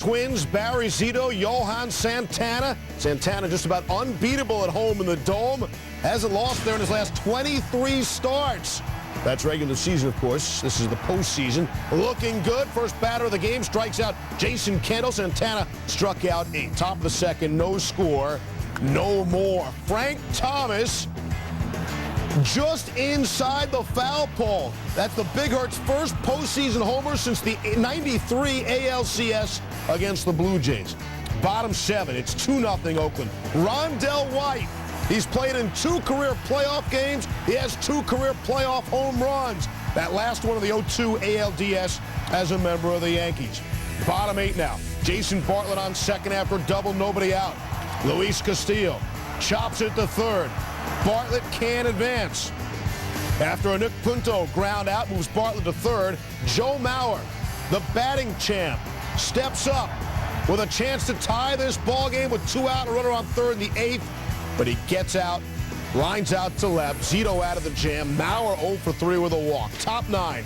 Twins, Barry Zito, Johan Santana. Santana just about unbeatable at home in the Dome. Hasn't lost there in his last 23 starts. That's regular season, of course. This is the postseason. Looking good. First batter of the game strikes out Jason Kendall. Santana struck out 8. Top of the second, no score, no more. Frank Thomas just inside the foul pole. That's the Big Hurt's first postseason homer since the '93 ALCS against the Blue Jays. Bottom 7, it's 2-0 Oakland. Rondell White, he's played in 2 career playoff games. He has 2 career playoff home runs. That last one of the '02 ALDS as a member of the Yankees. Bottom 8 now. Jason Bartlett on second after a double, nobody out. Luis Castillo chops it to third. Bartlett can't advance. After a Nick Punto ground out, moves Bartlett to third. Joe Mauer, the batting champ, steps up with a chance to tie this ball game with 2 out, a runner on third in the 8th. But he gets out, lines out to left. Zito out of the jam. Mauer 0 for 3 with a walk. Top 9.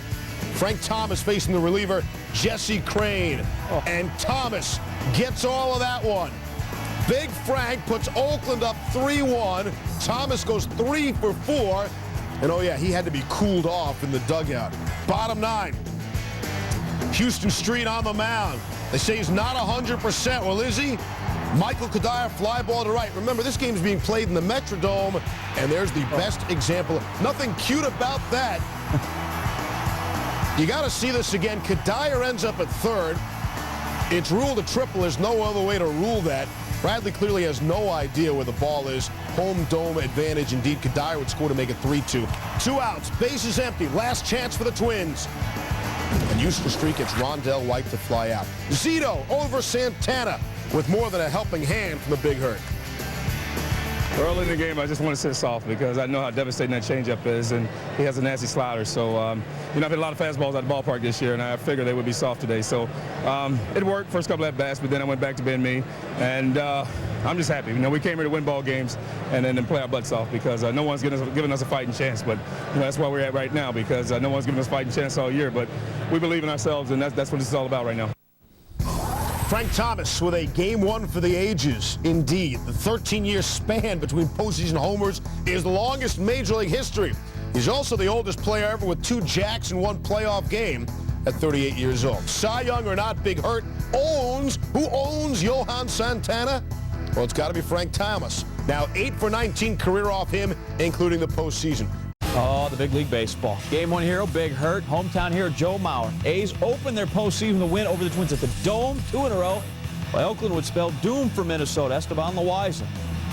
Frank Thomas facing the reliever, Jesse Crane. And Thomas gets all of that one. Big Frank puts Oakland up 3-1. Thomas goes 3 for 4. And oh yeah, he had to be cooled off in the dugout. Bottom 9. Houston Street on the mound. They say he's not 100%. Well, is he? Michael Kadire, fly ball to right. Remember, this game's being played in the Metrodome, and there's the best example. Nothing cute about that. You got to see this again. Kadire ends up at third. It's ruled a triple. There's no other way to rule that. Bradley clearly has no idea where the ball is. Home dome advantage. Indeed, Kadire would score to make it 3-2. 2 outs, bases empty. Last chance for the Twins. And Houston Street gets Rondell White to fly out. Zito over Santana with more than a helping hand from the Big Hurt. Early in the game, I just want to sit soft because I know how devastating that changeup is, and he has a nasty slider. So, you know, I've hit a lot of fastballs at the ballpark this year, and I figured they would be soft today. So, it worked first couple at bats, but then I went back to being me, and I'm just happy. You know, we came here to win ball games and then play our butts off because no one's giving us a fighting chance. But you know, that's where we're at right now because no one's giving us a fighting chance all year. But we believe in ourselves, and that's what this is all about right now. Frank Thomas with a game 1 for the ages. Indeed, the 13-year span between postseason homers is the longest in Major League history. He's also the oldest player ever with 2 jacks in 1 playoff game at 38 years old. Cy Young or not, Big Hurt who owns Johan Santana? Well, it's got to be Frank Thomas. Now 8 for 19 career off him, including the postseason. Oh, the big league baseball. Game 1 hero, Big Hurt. Hometown hero, Joe Mauer. A's open their postseason to win over the Twins at the Dome, 2 in a row. Well, Oakland would spell doom for Minnesota. Esteban Loaiza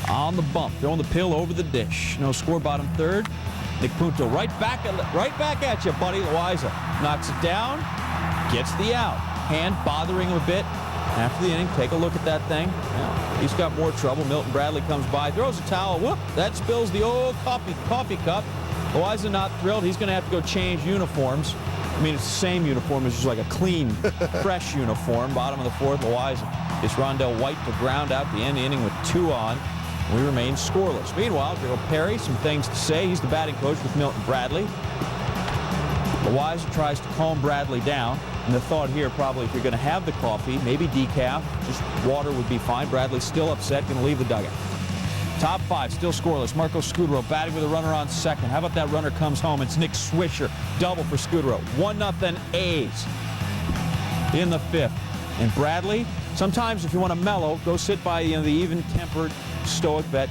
on the bump, throwing the pill over the dish. No score, bottom 3rd. Nick Punto right back at you, buddy. Loaiza knocks it down, gets the out. Hand bothering him a bit. After the inning, take a look at that thing. Yeah, he's got more trouble. Milton Bradley comes by, throws a towel. Whoop! That spills the old coffee cup. Loaiza not thrilled. He's going to have to go change uniforms. I mean, it's the same uniform. It's just like a clean, fresh uniform. Bottom of the 4th, Loaiza gets Rondell White to ground out the end of the inning with 2 on. We remain scoreless. Meanwhile, Joe Perry, some things to say. He's the batting coach with Milton Bradley. Loaiza tries to calm Bradley down. And the thought here, probably, if you're going to have the coffee, maybe decaf, just water would be fine. Bradley's still upset, going to leave the dugout. Top 5, still scoreless. Marco Scudero batting with a runner on second. How about that runner comes home? It's Nick Swisher. Double for Scudero. 1-0 A's in the 5th. And Bradley, sometimes if you want to mellow, go sit by the even-tempered, stoic vet,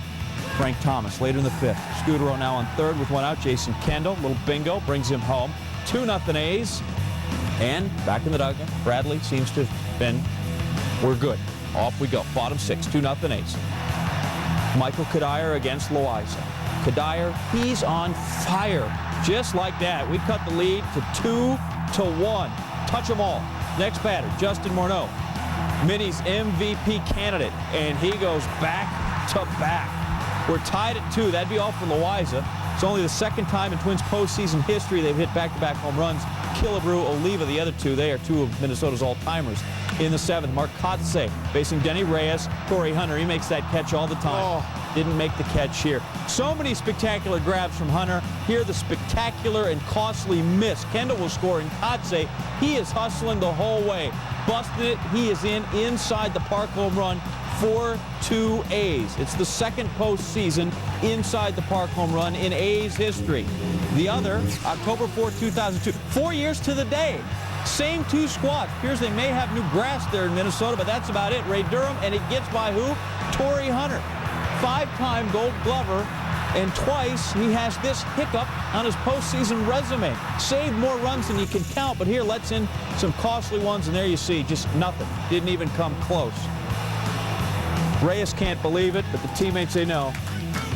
Frank Thomas, later in the 5th. Scudero now on 3rd with 1 out. Jason Kendall, little bingo, brings him home. 2-0 A's. And back in the dugout, Bradley seems to have been, we're good. Off we go. Bottom 6, 2-0 A's. Michael Kadire against Loaiza. Kadire, he's on fire. Just like that, we cut the lead to 2-1. Touch them all. Next batter, Justin Morneau, Minnie's MVP candidate, and he goes back to back. We're tied at 2. That'd be all for Loaiza. It's only the 2nd time in Twins postseason history they've hit back-to-back home runs. Killebrew, Oliva, the other 2, they are 2 of Minnesota's all-timers. In the 7th, Mark Kotze facing Denny Reyes. Torrey Hunter, he makes that catch all the time. Didn't make the catch here. So many spectacular grabs from Hunter. Here, the spectacular and costly miss. Kendall will score, and Kotze, he is hustling the whole way. Busted it. He is inside the park home run for 2 A's. It's the second postseason inside the park home run in A's history. The other, October 4, 2002. 4 years to the day. Same 2 squads. Appears they may have new grass there in Minnesota, but that's about it. Ray Durham, and it gets by who? Torrey Hunter. 5-time Gold Glover, and twice he has this hiccup on his postseason resume. Saved more runs than you can count, but here lets in some costly ones, and there you see, just nothing. Didn't even come close. Reyes can't believe it, but the teammates say no.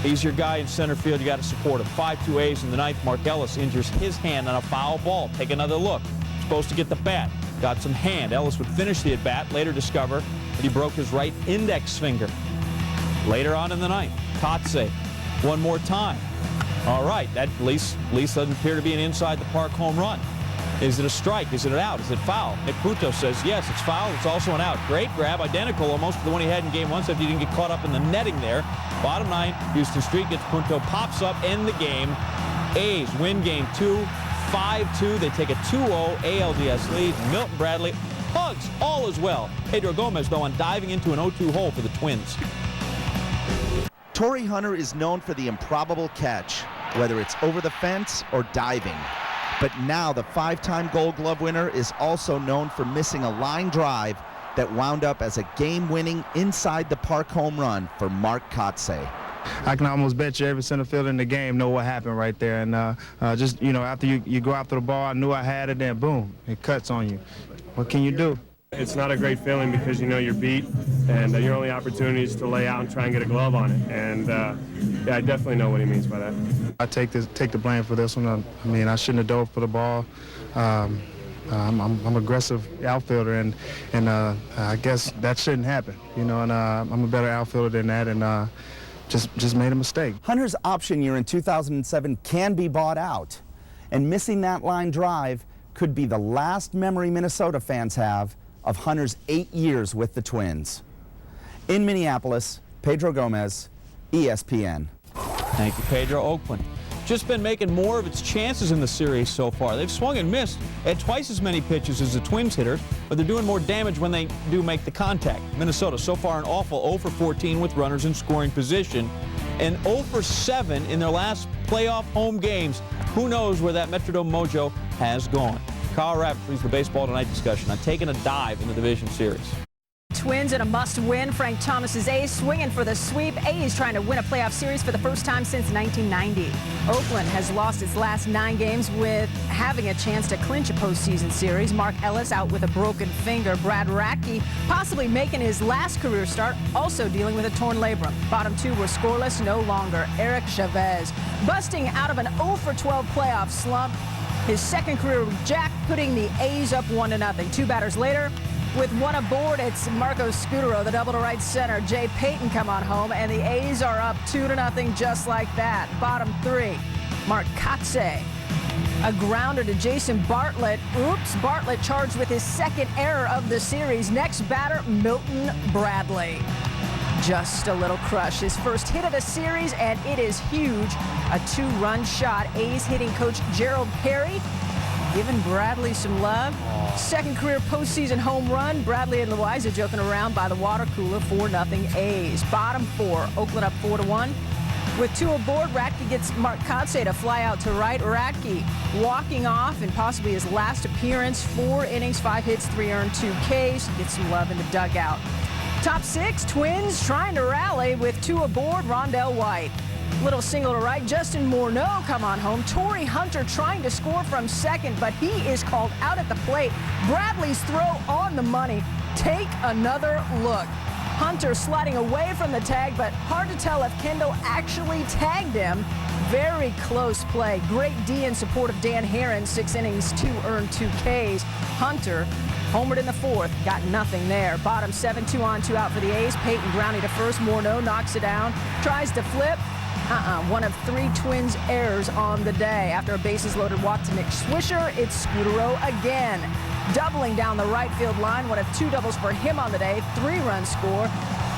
He's your guy in center field. You got to support him. 5-2 A's in the 9th. Mark Ellis injures his hand on a foul ball. Take another look. Supposed to get the bat. Got some hand. Ellis would finish the at-bat. Later discover that he broke his right index finger. Later on in the 9th, Kotze, one more time. All right, that at least doesn't appear to be an inside the park home run. Is it a strike? Is it an out? Is it foul? Nick Punto says yes, it's foul. It's also an out. Great grab, identical almost to the one he had in game 1, except he didn't get caught up in the netting there. Bottom 9, Houston Street gets Punto, pops up, end the game. A's win game 2, 5-2. They take a 2-0 ALDS lead. Milton Bradley hugs all as well. Pedro Gomez, though, on diving into an 0-2 hole for the Twins. Torrey Hunter is known for the improbable catch, whether it's over the fence or diving. But now the 5-time Gold Glove winner is also known for missing a line drive that wound up as a game-winning inside the park home run for Mark Kotze. I can almost bet you every center fielder in the game know what happened right there. And just, you know, after you go after the ball, I knew I had it, then boom, it cuts on you. What can you do? It's not a great feeling because you know you're beat, and your only opportunity is to lay out and try and get a glove on it. And yeah, I definitely know what he means by that. I take the blame for this one. I mean, I shouldn't have dove for the ball. I'm an aggressive outfielder, and I guess that shouldn't happen. You know, and I'm a better outfielder than that, and just made a mistake. Hunter's option year in 2007 can be bought out, and missing that line drive could be the last memory Minnesota fans have of Hunter's 8 years with the Twins. In Minneapolis, Pedro Gomez, ESPN. Thank you, Pedro. Oakland just been making more of its chances in the series so far. They've swung and missed at twice as many pitches as the Twins hitters, but they're doing more damage when they do make the contact. Minnesota so far an awful 0 for 14 with runners in scoring position, and 0 for 7 in their last playoff home games. Who knows where that Metrodome mojo has gone? Kyle Rabbit leads the Baseball Tonight discussion on taking a dive in the division series. Twins in a must-win. Frank Thomas's A's swinging for the sweep. A's trying to win a playoff series for the first time since 1990. Oakland has lost its last 9 games with having a chance to clinch a postseason series. Mark Ellis out with a broken finger. Brad Radke possibly making his last career start, also dealing with a torn labrum. Bottom 2 were scoreless no longer. Eric Chavez busting out of an 0 for 12 playoff slump. His second career jack, putting the A's up 1-0. 2 batters later, with one aboard, it's Marco Scutaro, the double to right center. Jay Payton come on home, and the A's are up 2-0 just like that. Bottom 3, Mark Kotze. A grounder to Jason Bartlett. Oops, Bartlett charged with his second error of the series. Next batter, Milton Bradley. Just a little crush. His first hit of the series, and it is huge. A 2-run shot. A's hitting coach Gerald Perry giving Bradley some love. Second career postseason home run. Bradley and Loiza joking around by the water cooler. 4-0 A's. Bottom 4, Oakland up 4-1. With 2 aboard, Radke gets Mark Kotze to fly out to right. Radke walking off in possibly his last appearance. 4 innings, 5 hits, 3 earned, 2 Ks. Gets some love in the dugout. Top 6, Twins trying to rally with 2 aboard. Rondell White. Little single to right. Justin Morneau come on home. Torrey Hunter trying to score from second, but he is called out at the plate. Bradley's throw on the money. Take another look. Hunter sliding away from the tag, but hard to tell if Kendall actually tagged him. Very close play. Great D in support of Dan Herron. 6 innings, 2 earned, 2 Ks. Hunter homered in the 4th. Got nothing there. Bottom 7, 2 on, 2 out for the A's. Peyton grounding to first. Morneau knocks it down. Tries to flip. One of 3 Twins errors on the day. After a bases loaded walk to Nick Swisher, it's Scutaro again. doubling down the right field line. One of 2 doubles for him on the day, 3-run score.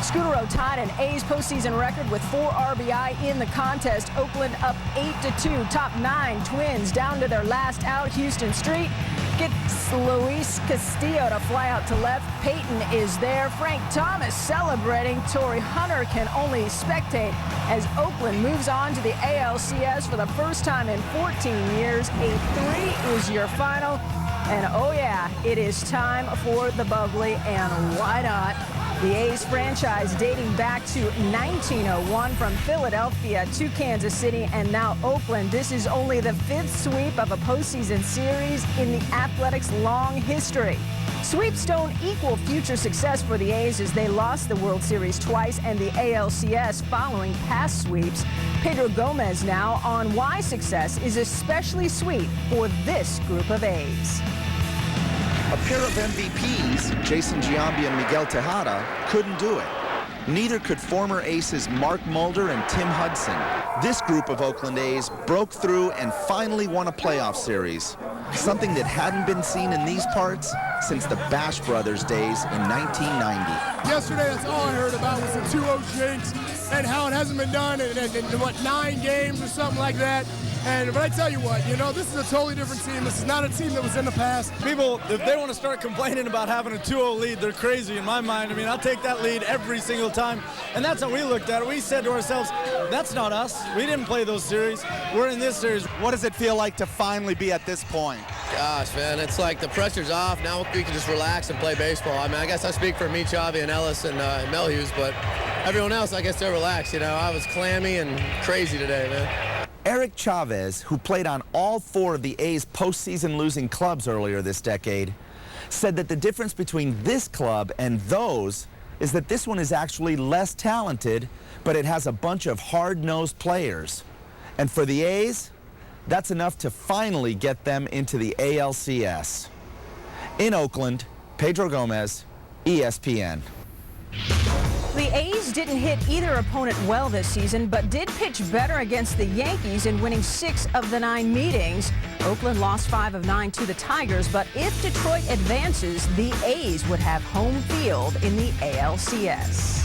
Scutaro tied an A's postseason record with 4 RBI in the contest. Oakland up 8-2. Top 9 Twins down to their last out. Houston Street gets Luis Castillo to fly out to left. Peyton is there. Frank Thomas celebrating. Torrey Hunter can only spectate as Oakland moves on to the ALCS for the first time in 14 years. A 3 is your final. And oh yeah, it is time for the bubbly, and why not? The A's franchise dating back to 1901 from Philadelphia to Kansas City and now Oakland. This is only the 5th sweep of a postseason series in the Athletics' long history. Sweeps don't equal future success for the A's as they lost the World Series twice and the ALCS following past sweeps. Pedro Gomez now on why success is especially sweet for this group of A's. A pair of MVPs, Jason Giambi and Miguel Tejada, couldn't do it. Neither could former aces Mark Mulder and Tim Hudson. This group of Oakland A's broke through and finally won a playoff series, something that hadn't been seen in these parts since the Bash Brothers days in 1990. Yesterday, that's all I heard about was the 2-0 jinx and how it hasn't been done in what, 9 games or something like that. But I tell you what, this is a totally different team. This is not a team that was in the past. People, if they want to start complaining about having a 2-0 lead, they're crazy in my mind. I mean, I'll take that lead every single time. And that's how we looked at it. We said to ourselves, that's not us. We didn't play those series. We're in this series. What does it feel like to finally be at this point? Gosh, man, it's like the pressure's off. Now we can just relax and play baseball. I mean, I guess I speak for me, Chavi, and Ellis, and Mel Hughes, but everyone else, I guess they're relaxed. I was clammy and crazy today, man. Eric Chavez, who played on all 4 of the A's postseason losing clubs earlier this decade, said that the difference between this club and those is that this one is actually less talented, but it has a bunch of hard-nosed players. And for the A's, that's enough to finally get them into the ALCS. In Oakland, Pedro Gomez, ESPN. The A's didn't hit either opponent well this season, but did pitch better against the Yankees in winning 6 of the 9 meetings. Oakland lost 5 of 9 to the Tigers, but if Detroit advances, the A's would have home field in the ALCS.